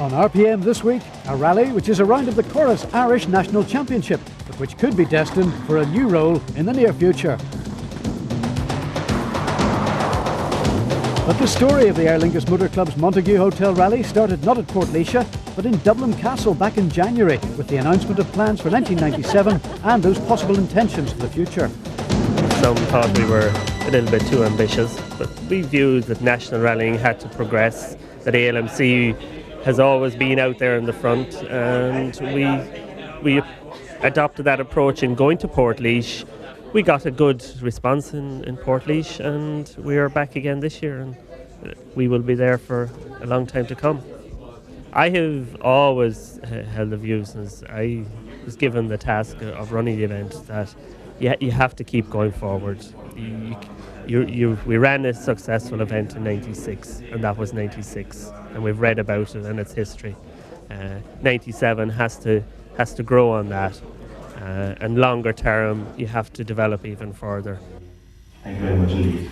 On RPM this week, a rally which is a round of the Chorus Irish National Championship, but which could be destined for a new role in the near future. But the story of the Aer Lingus Motor Club's Montague Hotel Rally started not at Portlaoise, but in Dublin Castle back in January, with the announcement of plans for 1997 and those possible intentions for the future. Some thought we were a little bit too ambitious, but we viewed that national rallying had to progress, that ALMC has always been out there in the front, and we adopted that approach in going to Portlaoise. We got a good response in Portlaoise, and we are back again this year, and we will be there for a long time to come. I have always held the view since I was given the task of running the event that you have to keep going forward. We ran a successful event in '96, and that was '96, and we've read about it and its history. '97 has to grow on that. And longer term, you have to develop even further. Thank you very much indeed.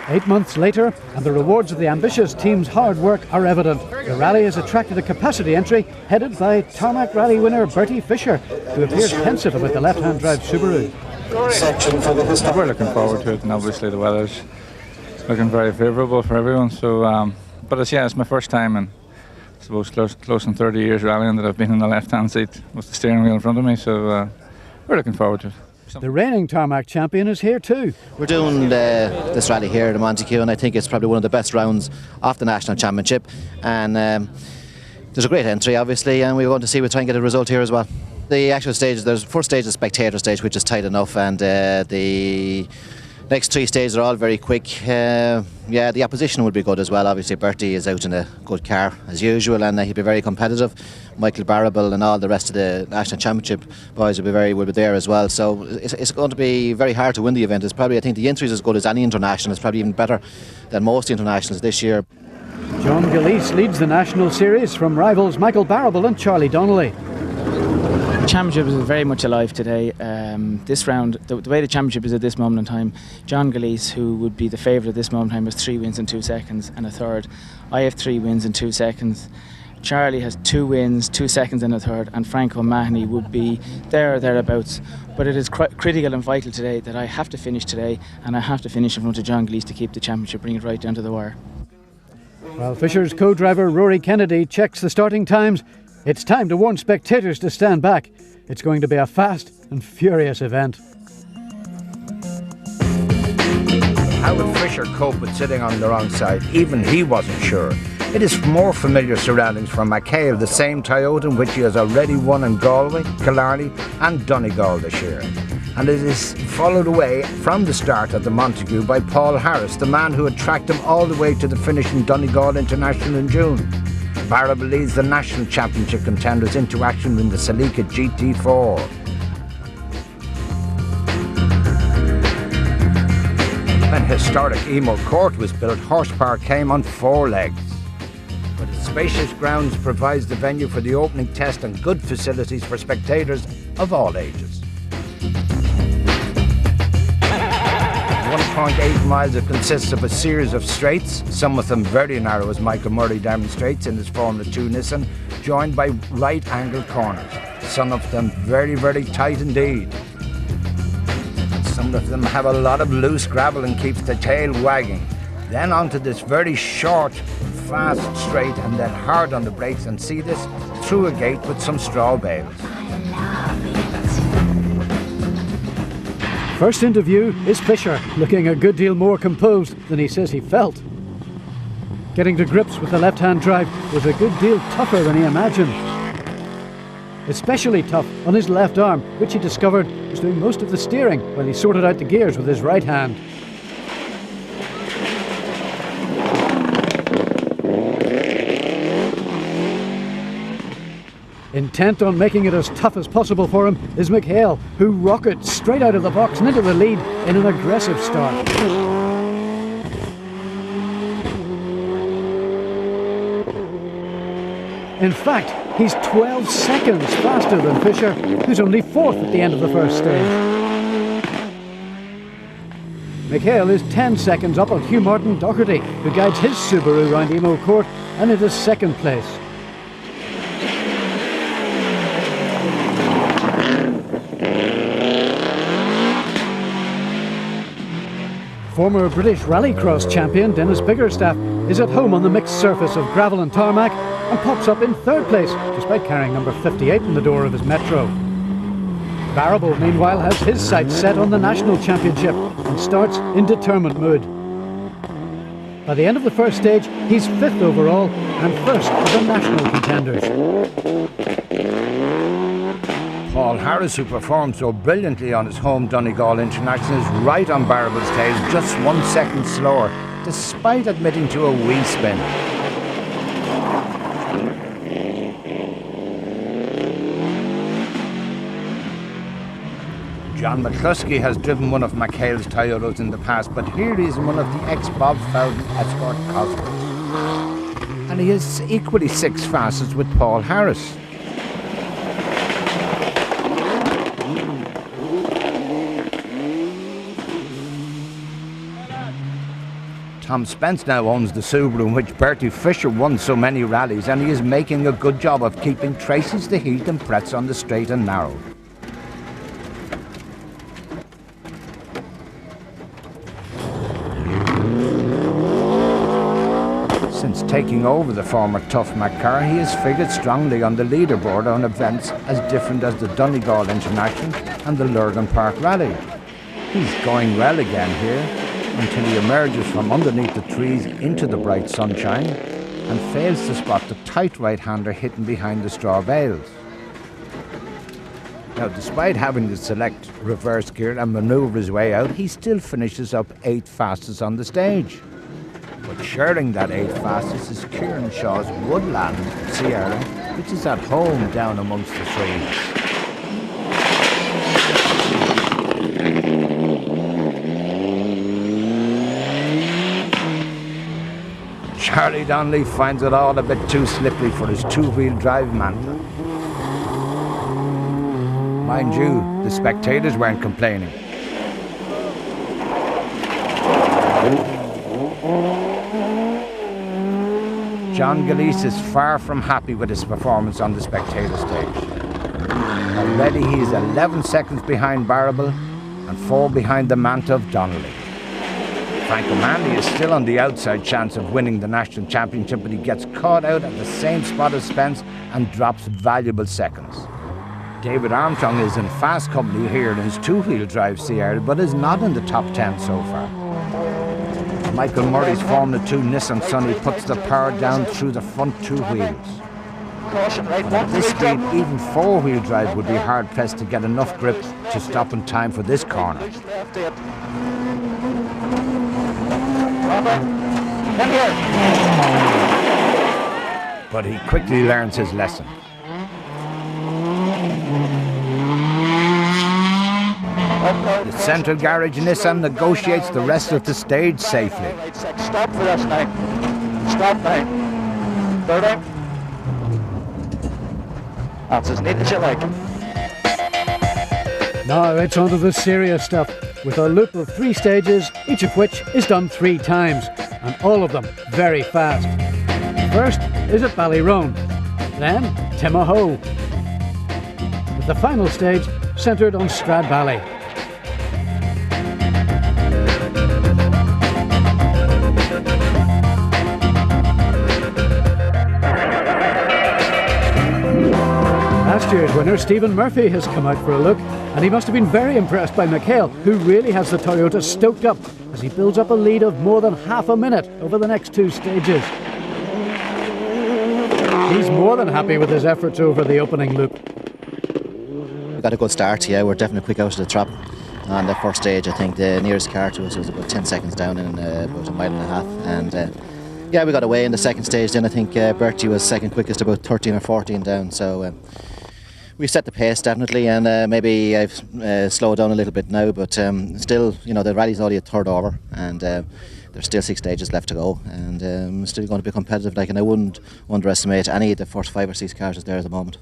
Eight months later, and the rewards of the ambitious team's hard work are evident. The rally has attracted a capacity entry headed by Tarmac Rally winner Bertie Fisher, who appears pensive about the left-hand drive Subaru. We're looking forward to it, and obviously the weather's looking very favourable for everyone. So, but it's my first time, and I suppose close on 30 years rallying that I've been in the left-hand seat with the steering wheel in front of me. So we're looking forward to it. The reigning Tarmac champion is here too. We're doing this rally here at the Montague, and I think it's probably one of the best rounds of the National Championship. And there's a great entry, obviously, and we're going to see we'll try and get a result here as well. The actual stage, there's first stage, the spectator stage, which is tight enough, and the next three stages are all very quick. The opposition will be good as well. Obviously, Bertie is out in a good car as usual, and he'll be very competitive. Michael Barrable and all the rest of the National Championship boys will be there as well. So it's going to be very hard to win the event. It's probably, I think, the entry is as good as any international. It's probably even better than most internationals this year. John Gilleese leads the national series from rivals Michael Barrable and Charlie Donnelly. The championship is very much alive today. This round, the way the championship is at this moment in time, John Gilleese, who would be the favourite at this moment in time, has 3 wins in 2 seconds and a third. I have 3 wins in 2 seconds. Charlie has 2 wins, 2 seconds and a third, and Frank O'Mahony would be there or thereabouts. But it is critical and vital today that I have to finish today, and I have to finish in front of John Gilleese to keep the championship, bring it right down to the wire. While Fisher's co-driver Rory Kennedy checks the starting times, it's time to warn spectators to stand back. It's going to be a fast and furious event. How would Fisher cope with sitting on the wrong side? Even he wasn't sure. It is more familiar surroundings for McHale, the same Toyota in which he has already won in Galway, Killarney and Donegal this year. And it is followed away from the start at the Montague by Paul Harris, the man who had tracked him all the way to the finish in Donegal International in June. Barrable leads the National Championship contenders into action in the Celica GT4. When historic Emo Court was built, horsepower came on 4 legs. But its spacious grounds provides the venue for the opening test and good facilities for spectators of all ages. 1.8 miles, it consists of a series of straights, some of them very narrow as Michael Murray demonstrates in his Formula 2 Nissan, joined by right-angled corners, some of them very, very tight indeed. And some of them have a lot of loose gravel and keeps the tail wagging. Then onto this very short, fast straight, and then hard on the brakes, and see this through a gate with some straw bales. First interview is Fisher, looking a good deal more composed than he says he felt. Getting to grips with the left-hand drive was a good deal tougher than he imagined. Especially tough on his left arm, which he discovered was doing most of the steering while he sorted out the gears with his right hand. Intent on making it as tough as possible for him is McHale, who rockets straight out of the box and into the lead in an aggressive start. In fact, he's 12 seconds faster than Fisher, who's only 4th at the end of the first stage. McHale is 10 seconds up on Hugh Martin Doherty, who guides his Subaru round Emo Court and into second place. Former British Rallycross champion Dennis Biggerstaff is at home on the mixed surface of gravel and tarmac and pops up in third place, despite carrying number 58 in the door of his Metro. Barrable, meanwhile, has his sights set on the national championship and starts in determined mood. By the end of the first stage, he's 5th overall and first of the national contenders. Paul Harris, who performed so brilliantly on his home Donegal International, is right on Barrable's tail, just 1 second slower, despite admitting to a wee spin. John McCluskey has driven one of McHale's Toyotas in the past, but here he is in one of the ex-Bob Fowden Escort Cosworths. And he is equally 6th fastest with Paul Harris. Tom Spence now owns the Subaru in which Bertie Fisher won so many rallies, and he is making a good job of keeping traces the heat and frets on the straight and narrow. Since taking over the former Tough Mac car, he has figured strongly on the leaderboard on events as different as the Donegal International and the Lurgan Park Rally. He's going well again here, until he emerges from underneath the trees into the bright sunshine and fails to spot the tight right-hander hidden behind the straw bales. Now, despite having to select reverse gear and manoeuvre his way out, he still finishes up 8th fastest on the stage. But sharing that 8th fastest is Kieran Shaw's Woodland Sierra, which is at home down amongst the trees. Charlie Donnelly finds it all a bit too slippery for his two-wheel drive mantle. Mind you, the spectators weren't complaining. John Gillese is far from happy with his performance on the spectator stage. Already he is 11 seconds behind Barrable and 4 behind the Manta of Donnelly. Frank O'Manley is still on the outside chance of winning the national championship, but he gets caught out at the same spot as Spence and drops valuable seconds. David Armstrong is in fast company here in his two-wheel drive Sierra, but is not in the top 10 so far. Michael Murray's Formula 2 Nissan Sunny puts the power down through the front two wheels. But at this speed, even four-wheel drive would be hard-pressed to get enough grip to stop in time for this corner. But he quickly learns his lesson. The central garage Nissan negotiates the rest of the stage safely. Stop for us now. Stop now. Bertie. That's as neat as you like. Now it's on to the serious stuff, with a loop of 3 stages, each of which is done 3 times, and all of them very fast. First is at Ballyrone, then Timahoe, with the final stage centred on Stradbally. Last year's winner, Stephen Murphy, has come out for a look, and he must have been very impressed by McHale, who really has the Toyota stoked up as he builds up a lead of more than half a minute over the next 2 stages. He's more than happy with his efforts over the opening loop. We got a good start, yeah, we're definitely quick out of the trap. On the first stage, I think the nearest car to us was about 10 seconds down in about 1.5 miles, and yeah, we got away in the second stage. Then I think Bertie was second quickest, about 13 or 14 down, so we set the pace definitely, and maybe I've slowed down a little bit now, but still, you know, the rally's only a third over, and there's still 6 stages left to go, and still going to be competitive, like, and I wouldn't underestimate any of the first 5 or 6 cars that's there at the moment.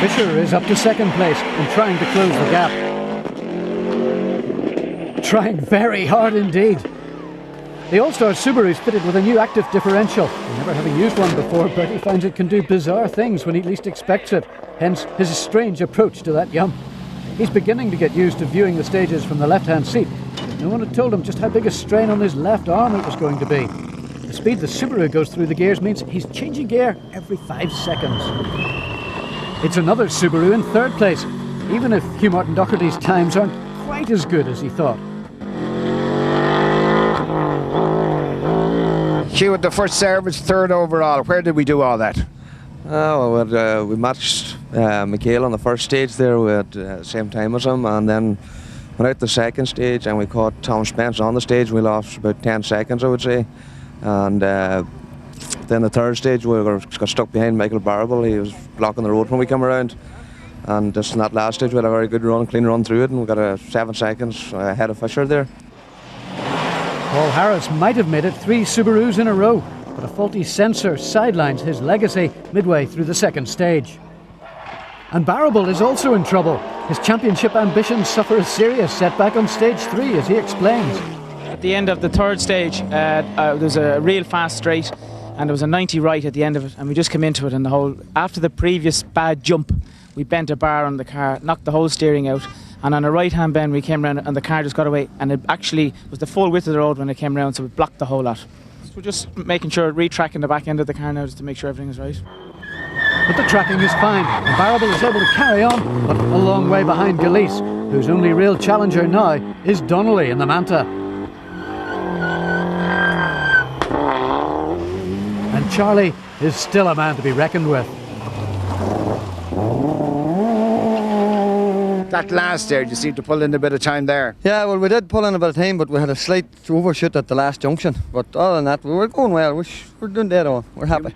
Fisher is up to second place and trying to close the gap. trying very hard indeed. The All-Star Subaru is fitted with a new active differential. Never having used one before, Bertie finds it can do bizarre things when he least expects it, hence his strange approach to that jump. He's beginning to get used to viewing the stages from the left-hand seat. No one had told him just how big a strain on his left arm it was going to be. The speed the Subaru goes through the gears means he's changing gear every 5 seconds. It's another Subaru in third place, even if Hugh Martin Doherty's times aren't quite as good as he thought. Hugh at the first service, third overall. Where did we do all that? We matched McHale on the first stage there. We had the same time as him, and then went out the second stage and we caught Tom Spence on the stage. We lost about 10 seconds, I would say. And then the third stage we got stuck behind Michael Barable. He was blocking the road when we came around. And just in that last stage we had a very good run, clean run through it, and we got 7 seconds ahead of Fisher there. Paul Harris might have made it 3 Subarus in a row, but a faulty sensor sidelines his legacy midway through the second stage. And Barable is also in trouble. His championship ambitions suffer a serious setback on stage 3, as he explains. At the end of the third stage, there was a real fast straight, and there was a 90 right at the end of it, and we just came into it, and after the previous bad jump, we bent a bar on the car, knocked the whole steering out, and on a right-hand bend we came round and the car just got away, and it actually was the full width of the road when it came round, so we blocked the whole lot. So we're just making sure, retracking the back end of the car now just to make sure everything is right. But the tracking is fine, and Barable is able to carry on, but a long way behind Galeese, whose only real challenger now is Donnelly in the Manta. And Charlie is still a man to be reckoned with. That last stage, you seem to pull in a bit of time there. Yeah, well, we did pull in a bit of time, but we had a slight overshoot at the last junction. But other than that, we were going well. We're doing dead on. We're happy.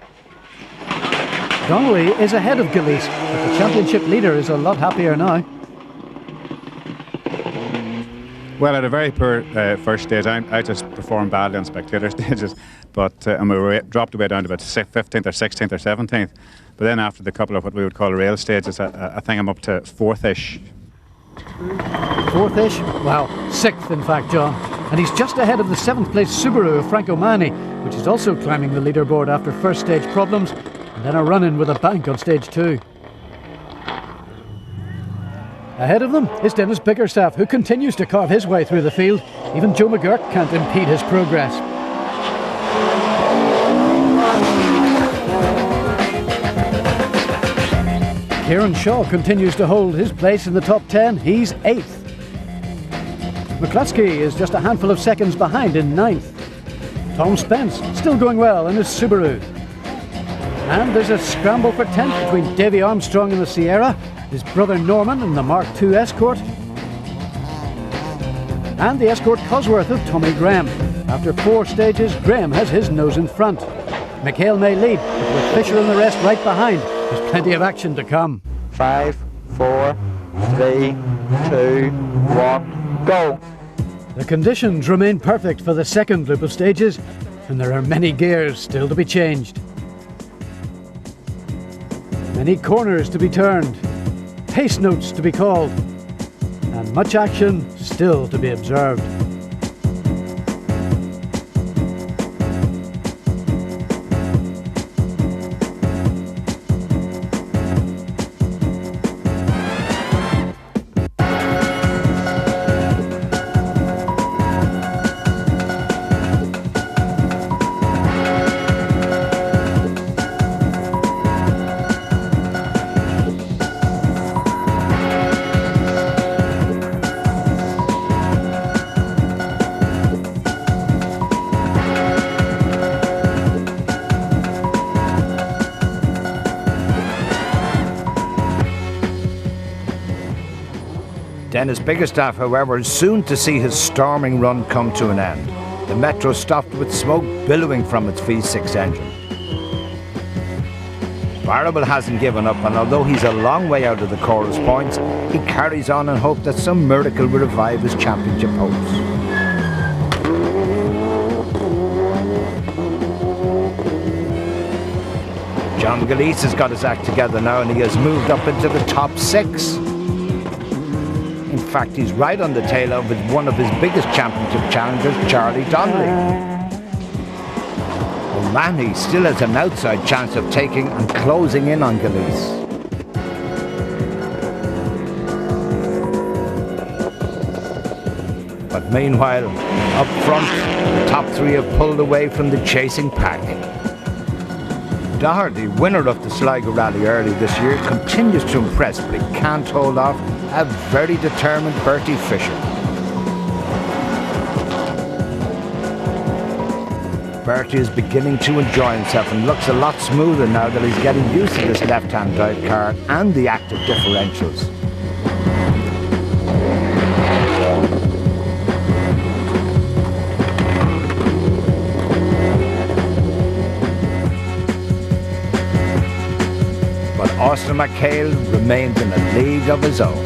Donnelly is ahead of Galeese, but the championship leader is a lot happier now. Well, at a very poor first stage, I just performed badly on spectator stages, but and we were dropped away down to about 15th or 16th or 17th. But then after the couple of what we would call rail stages, I think I'm up to 4th-ish. 4th-ish? Wow, 6th in fact, John. And he's just ahead of the 7th place Subaru of Franco Mani, which is also climbing the leaderboard after first stage problems, and then a run-in with a bank on stage 2. Ahead of them is Dennis Bickerstaff, who continues to carve his way through the field. Even Joe McGurk can't impede his progress. Kieran Shaw continues to hold his place in the top 10. He's 8th. McCluskey is just a handful of seconds behind in 9th. Tom Spence still going well in his Subaru. And there's a scramble for 10th between Davy Armstrong in the Sierra, his brother Norman in the Mark II Escort, and the Escort Cosworth of Tommy Graham. After 4 stages, Graham has his nose in front. McHale may lead, but with Fisher and the rest right behind, there's plenty of action to come. 5, 4, 3, 2, 1, go! The conditions remain perfect for the second loop of stages, and there are many gears still to be changed. Many corners to be turned, pace notes to be called, and much action still to be observed. Dennis Bickerstaff, however, is soon to see his storming run come to an end. The Metro stopped with smoke billowing from its V6 engine. Barable hasn't given up, and although he's a long way out of the chorus points, he carries on in hope that some miracle will revive his championship hopes. John Galeese has got his act together now, and he has moved up into the top 6. In fact, he's right on the tail of one of his biggest championship challengers, Charlie Donnelly. O'Mahony still has an outside chance of taking and closing in on Galeese. But meanwhile, up front, the top three have pulled away from the chasing pack. Doherty, winner of the Sligo Rally early this year, continues to impress, but he can't hold off a very determined Bertie Fisher. Bertie is beginning to enjoy himself and looks a lot smoother now that he's getting used to this left-hand drive car and the active differentials. Austin McHale remains in a league of his own.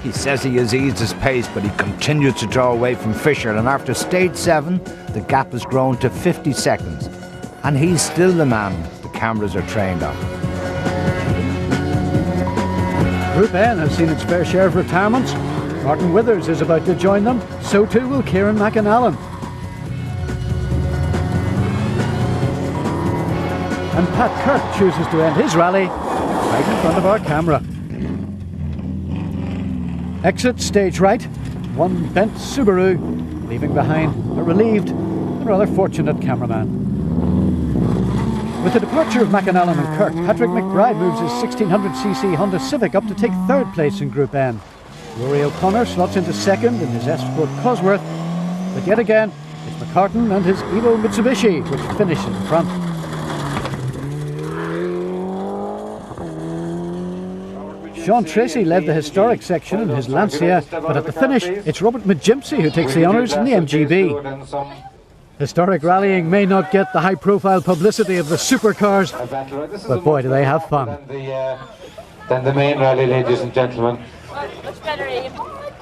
He says he has eased his pace, but he continues to draw away from Fisher, and after stage 7, the gap has grown to 50 seconds. And he's still the man the cameras are trained on. Group N has seen its fair share of retirements. Martin Withers is about to join them, so too will Kieran McAnallen. And Pat Kirk chooses to end his rally right in front of our camera. Exit stage right, one bent Subaru, leaving behind a relieved and rather fortunate cameraman. With the departure of McAnallen and Kirk, Patrick McBride moves his 1600cc Honda Civic up to take third place in Group N. Rory O'Connor slots into second in his Escort Cosworth, but yet again it's McCartan and his Evo Mitsubishi which finish in front. Sean Tracy led the historic section in his Lancia, but at the finish it's Robert Majimsey who takes the honours in the MGB. Historic rallying may not get the high-profile publicity of the supercars, but boy do they have fun. Than the main rally, ladies and gentlemen.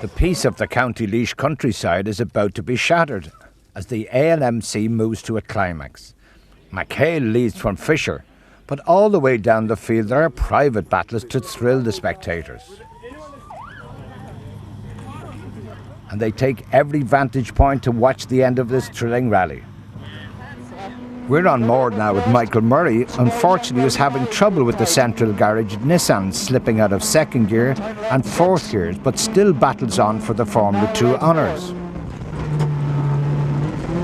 The peace of the County Laois countryside is about to be shattered as the ALMC moves to a climax. McHale leads from Fisher, but all the way down the field there are private battles to thrill the spectators. And they take every vantage point to watch the end of this thrilling rally. We're on board now with Michael Murray. Unfortunately, he was having trouble with the central garage Nissan, slipping out of second gear and fourth gears, but still battles on for the Formula 2 honours.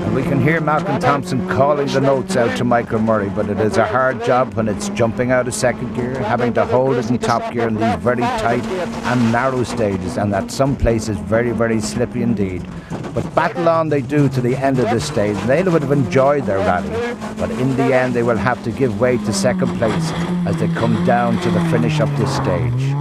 And we can hear Malcolm Thompson calling the notes out to Michael Murray, but it is a hard job when it's jumping out of second gear, having to hold it in top gear in these very tight and narrow stages, and at some places very, very slippy indeed. But battle on they do to the end of this stage. They would have enjoyed their rally, but in the end they will have to give way to second place as they come down to the finish of this stage.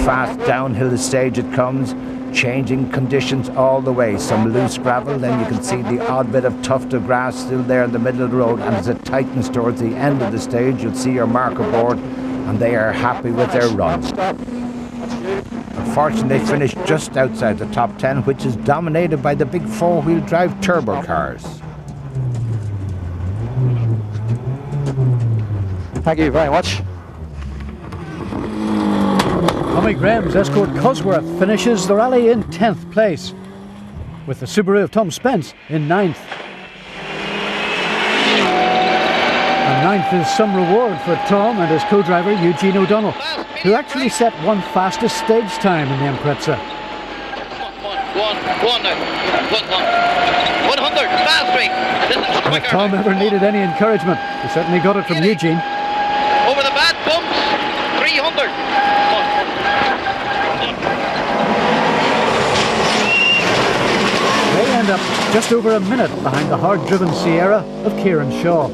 Fast downhill the stage it comes, changing conditions all the way. Some loose gravel, then you can see the odd bit of tuft of grass still there in the middle of the road, and as it tightens towards the end of the stage you'll see your marker board, and they are happy with their run. Unfortunately, they finished just outside the top 10, which is dominated by the big four-wheel drive turbo cars. Thank you very much. Tommy Graham's Escort Cosworth finishes the rally in 10th place, with the Subaru of Tom Spence in 9th. And 9th is some reward for Tom and his co-driver Eugene O'Donnell, who actually set one fastest stage time in the Impreza. 100, fast rate. If Tom ever needed any encouragement, he certainly got it from Eugene. Over the bad bumps, 300. They end up just over a minute behind the hard-driven Sierra of Kieran Shaw.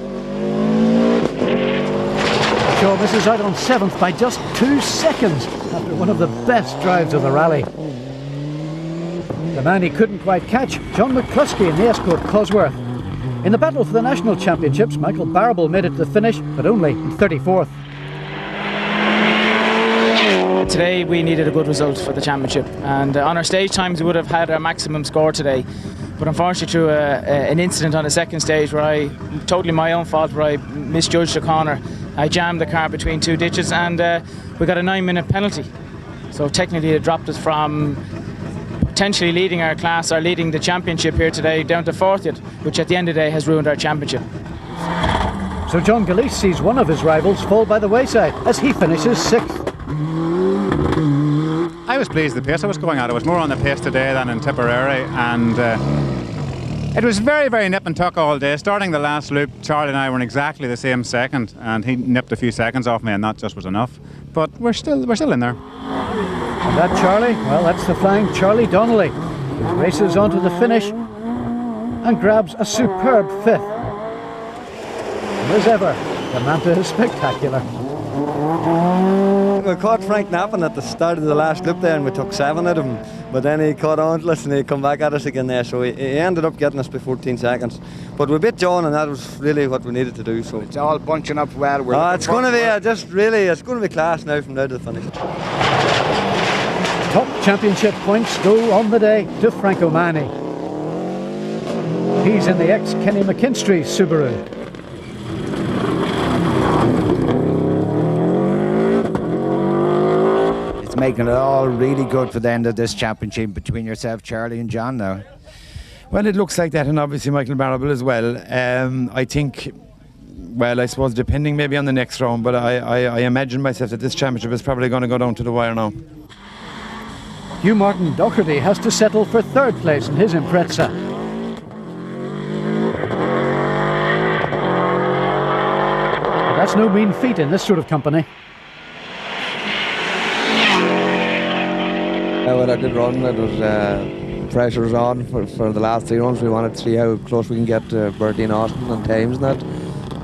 Shaw misses out on 7th by just 2 seconds after one of the best drives of the rally. The man he couldn't quite catch, John McCluskey in the Escort Cosworth. In the battle for the National Championships, Michael Barable made it to the finish, but only in 34th. Today we needed a good result for the championship, and on our stage times we would have had our maximum score today. But unfortunately, through an incident on the second stage where totally my own fault, where I misjudged a corner, I jammed the car between two ditches, and we got a 9-minute penalty. So technically it dropped us from potentially leading our class or leading the championship here today down to 40th, which at the end of the day has ruined our championship. So John Galeese sees one of his rivals fall by the wayside as he finishes 6th. I was pleased with the pace I was going at. I was more on the pace today than in Tipperary, and it was very, very nip and tuck all day. Starting the last loop, Charlie and I were in exactly the same second, and he nipped a few seconds off me, and that just was enough. But we're still in there. And that Charlie, well, that's the flying Charlie Donnelly, who races on to the finish and grabs a superb 5th. And as ever, the Manta is spectacular. We caught Frank napping at the start of the last loop there, and we took 7 out of him. But then he caught on to us and he come back at us again there, so he ended up getting us by 14 seconds. But we bit John, and that was really what we needed to do. So it's all bunching up well. It's going to be it's going to be class now from now to the finish. Top championship points go on the day to Frank O'Mahony. He's in the ex-Kenny McKinstry Subaru. It's making it all really good for the end of this championship between yourself, Charlie, and John now. Well, it looks like that, and obviously Michael Barable as well. I think, well, I suppose depending maybe on the next round, but I imagine myself that this championship is probably going to go down to the wire now. Hugh Martin Doherty has to settle for 3rd place in his Impreza. But that's no mean feat in this sort of company. Well, I did run. It was pressure was on for the last 3 runs. We wanted to see how close we can get to Bertie and Austin and times and that.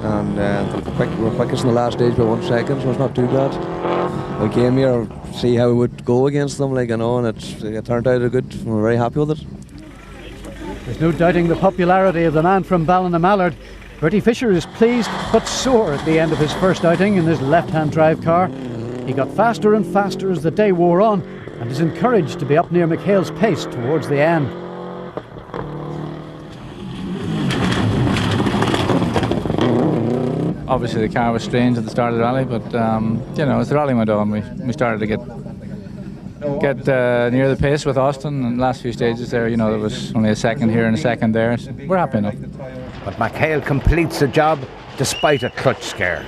And we were quickest in the last stage by 1 second, so it's not too bad. We came here to see how we would go against them, like, you know, and it turned out good. We're very happy with it. There's no doubting the popularity of the man from Ballina-Mallard. Bertie Fisher is pleased but sore at the end of his first outing in his left-hand drive car. He got faster and faster as the day wore on, and is encouraged to be up near McHale's pace towards the end. Obviously the car was strange at the start of the rally, but you know, as the rally went on, we started to get near the pace with Austin. And the last few stages there, you know, there was only a second here and a second there. So we're happy now. But McHale completes the job despite a clutch scare.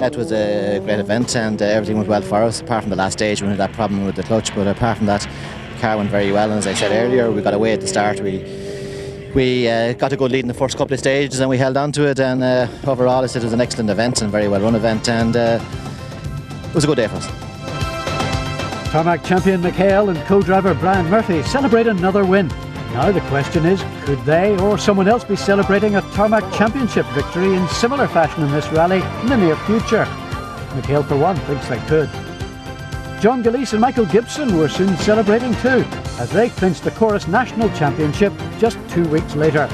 It was a great event, and everything went well for us, apart from the last stage when we had that problem with the clutch. But apart from that, the car went very well, and as I said earlier, we got away at the start. We got a good lead in the first couple of stages, and we held on to it, and overall I said it was an excellent event and a very well run event, and it was a good day for us. Tarmac champion McHale and co-driver Brian Murphy celebrate another win. Now the question is, could they or someone else be celebrating a Tarmac Championship victory in similar fashion in this rally in the near future? McHale, for one, thinks they could. John Galeese and Michael Gibson were soon celebrating too, as they clinched the Chorus National Championship just 2 weeks later.